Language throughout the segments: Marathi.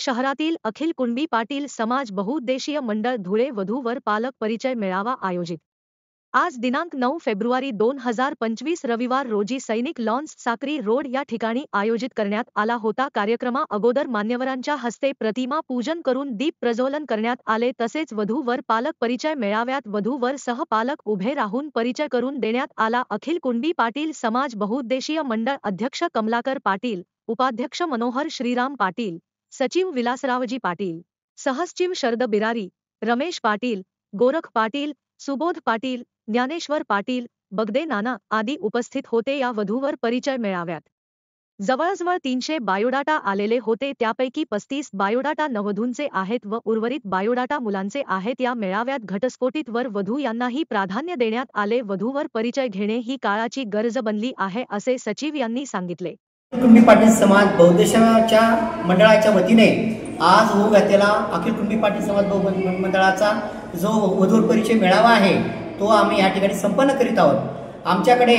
शहरातील अखिल कुणबी पाटील समाज बहुउद्देशीय मंडळ धुळे वधू-वर पालक परिचय मेळावा आयोजित। आज दिनांक 9 फेब्रुवारी 2025 रविवार रोजी सैनिक लॉन्स साक्री रोड या ठिकाणी आयोजित करण्यात आला होता। कार्यक्रमा अगोदर मान्यवरांच्या हस्ते प्रतिमा पूजन करून दीप प्रज्वलन करण्यात आले। तसेच वधू-वर पालक परिचय मेळाव्यात वधू-वर सह पालक उभे राहून परिचय करून देण्यात आला। अखिल कुणबी पाटील समाज बहुउद्देशीय मंडळ अध्यक्ष कमलाकर पाटील, उपाध्यक्ष मनोहर श्रीराम पाटील, सचिव विलासरावजी पाटील, सहसचिव शरद बिरारी, रमेश पाटील, गोरख पाटील, सुबोध पाटील, ज्ञानेश्वर पाटील, बगदे नाना आदी उपस्थित होते। या वधूवर परिचय मेळाव्यात जवळजवळ 300 बायोडाटा आलेले होते। त्यापैकी 35 बायोडाटा नववधूंचे आहेत व उर्वरित बायोडाटा मुलांचे आहेत। या मेळाव्यात घटस्फोटित वर वधू यांनाही प्राधान्य देण्यात आले। वधूवर परिचय घेणे ही काळाची गरज बनली आहे असे सचिव यांनी सांगितले। कुणबी पाटील समाज बहुउद्देशीय मंडळाच्या वतीने आज होऊ घातलेला अखिल कुणबी पाटील समाज मंडळाचा जो वधूवर परिचय मेळावा आहे तो आम्ही या ठिकाणी संपन्न करीत आहोत। आमच्याकडे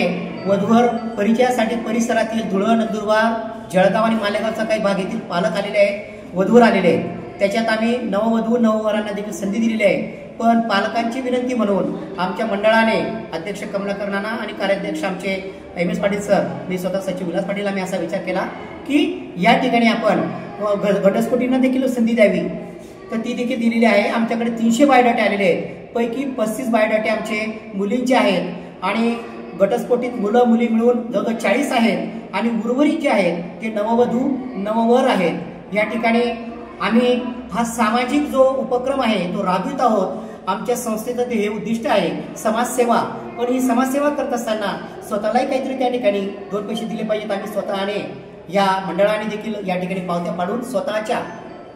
वधूवर परिचयासाठी परिसरातील धुळे, नंदुरबार, जळगाव आणि मालेगावचा काही भाग येथील पालक आलेले आहेत, वधूवर आलेले आहेत। त्याच्यात आम्ही नववधू नववरांना देखील संधी दिलेली आहे। पण पालकांची विनंती म्हणून आमच्या मंडळाने अध्यक्ष कमलाकर नाना आणि कार्याध्यक्ष आमचे MS पाटील सर, मी स्वतः सचिव विलास पाटील आम्ही असा विचार केला की या ठिकाणी आपण घटस्फोटींना देखील संधी द्यावी, तर ती देखील दिलेली आहे। आमच्याकडे 300 बायोडाटे आलेले आहेत, पैकी 35 बायोडाटे आमचे मुलींचे आहेत आणि घटस्फोटित मुलं मुली मिळून जवळजवळ 40 आहेत आणि उर्वरित जे आहेत ते नववधू नववर आहेत। या ठिकाणी आम्ही हा सामाजिक जो उपक्रम आहे तो राबवित आहोत। आमच्या संस्थेचं हे उद्दिष्ट आहे समाजसेवा, पण ही समाजसेवा करत असताना स्वतःलाही काहीतरी त्या ठिकाणी 2 पैसे दिले पाहिजेत। आम्ही स्वतःने या मंडळाने देखील या ठिकाणी पावत्या पाडून स्वतःच्या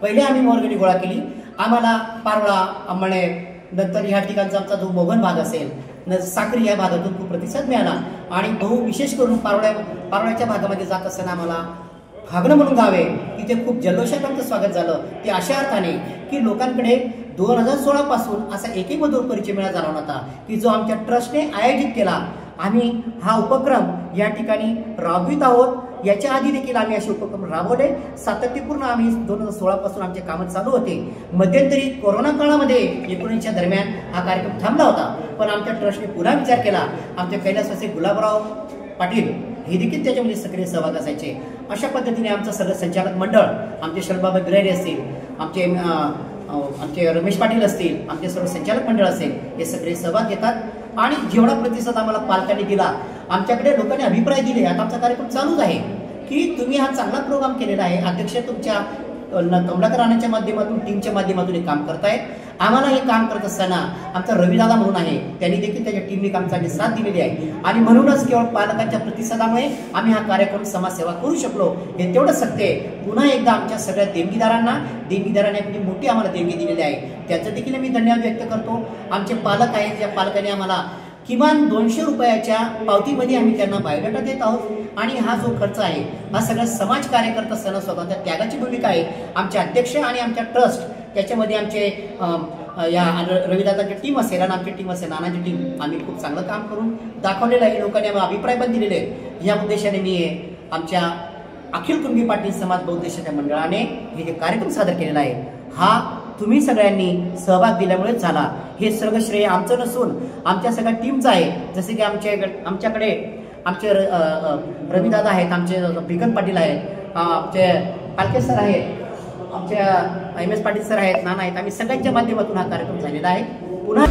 पहिले आम्ही वर्गणी गोळा केली। आम्हाला पारोळा, अंमळे, नंतर या ठिकाणचा आमचा जो मोगन भाग असेल, साक्री या भागातून खूप प्रतिसाद मिळाला आणि विशेष करून पारोळ्याच्या भागामध्ये जात असताना आम्हाला भागणं म्हणून गावे तिथे खूप जल्लोषात आमचं स्वागत झालं। ते अशा अर्थाने की लोकांकडे 2016 पासून असा एकही वधूवर परिचय मेळावा झाला नव्हता की जो आमच्या ट्रस्टने आयोजित केला। आम्ही हा उपक्रम या ठिकाणी राबवित आहोत। याच्या आधी देखील आम्ही असे उपक्रम राबवले, सातत्यपूर्ण आम्ही 2016 पासून आमचे काम चालू होते। मध्यंतरी कोरोना काळामध्ये 19च्या दरम्यान हा कार्यक्रम थांबला होता, पण आमच्या ट्रस्टने पुन्हा विचार केला। आमचे कैलासवासी गुलाबराव पाटील हे देखील त्याच्यामध्ये सक्रिय सहभाग असायचे। अशा पद्धतीने आमचं सगळं संचालक मंडळ, आमचे शरदबाबा बिरारी असतील, आमचे रमेश पाटील असतील, आमचे सर्व संचालक मंडळ असेल, हे सगळे सहभाग घेतात आणि जेवढा प्रतिसाद आम्हाला पालकांनी दिला, आमच्याकडे लोकांनी अभिप्राय दिले। आता आमचा कार्यक्रम चालूच आहे की तुम्ही हा चांगला प्रोग्राम केलेला आहे, अध्यक्ष तुमच्या कमलाकर राणाच्या माध्यमातून टीमच्या माध्यमातून हे काम करतायत। आम्हाला हे काम करत असताना आमचा रविदादा म्हणून आहे, त्यांनी देखील त्याच्या टीमने काम चांगली साथ दिलेली आहे आणि म्हणूनच केवळ पालकांच्या प्रतिसादामुळे आम्ही हा कार्यक्रम समाजसेवा करू शकलो। हे तेवढं सत्य आहे। पुन्हा एकदा आमच्या सगळ्या देणगीदारांनी आपली मोठी आम्हाला देणगी दिलेली आहे, त्याचं देखील मी धन्यवाद व्यक्त करतो। आमचे पालक आहेत, ज्या पालकांनी आम्हाला किमान 200 रुपयाच्या पावतीमध्ये आम्ही त्यांना बायोडाटा देत आहोत आणि हा जो खर्च आहे हा सगळा समाज कार्य करत असताना स्वतःच्या त्यागाची भूमिका आहे। आमचे अध्यक्ष आणि आमच्या ट्रस्ट त्याच्यामध्ये आमचे या रविदादाची टीम असेल आणि आमची टीम असेल, नानाची टीम, आम्ही खूप चांगलं काम करून दाखवलेलं आहे। लोकांनी आम्हाला अभिप्राय पण दिलेले आहेत। या उद्देशाने मी आमच्या अखिल कुणबी पाटील समाज बहुउद्देशीय मंडळाने हे जे कार्यक्रम सादर केलेला आहे हा तुम्ही सगळ्यांनी सहभाग दिल्यामुळेच झाला। हे सगळं श्रेय आमचं नसून आमच्या सगळ्या टीमचं आहे। जसे की आमच्याकडे आमचे रविदादा आहेत, आमचे बिगन पाटील आहेत, आमचे पालके सर आहेत, आमच्या MS पाटील सर आहेत, नाना आहेत, आम्ही सगळ्यांच्या माध्यमातून हा कार्यक्रम झालेला आहे। पुन्हा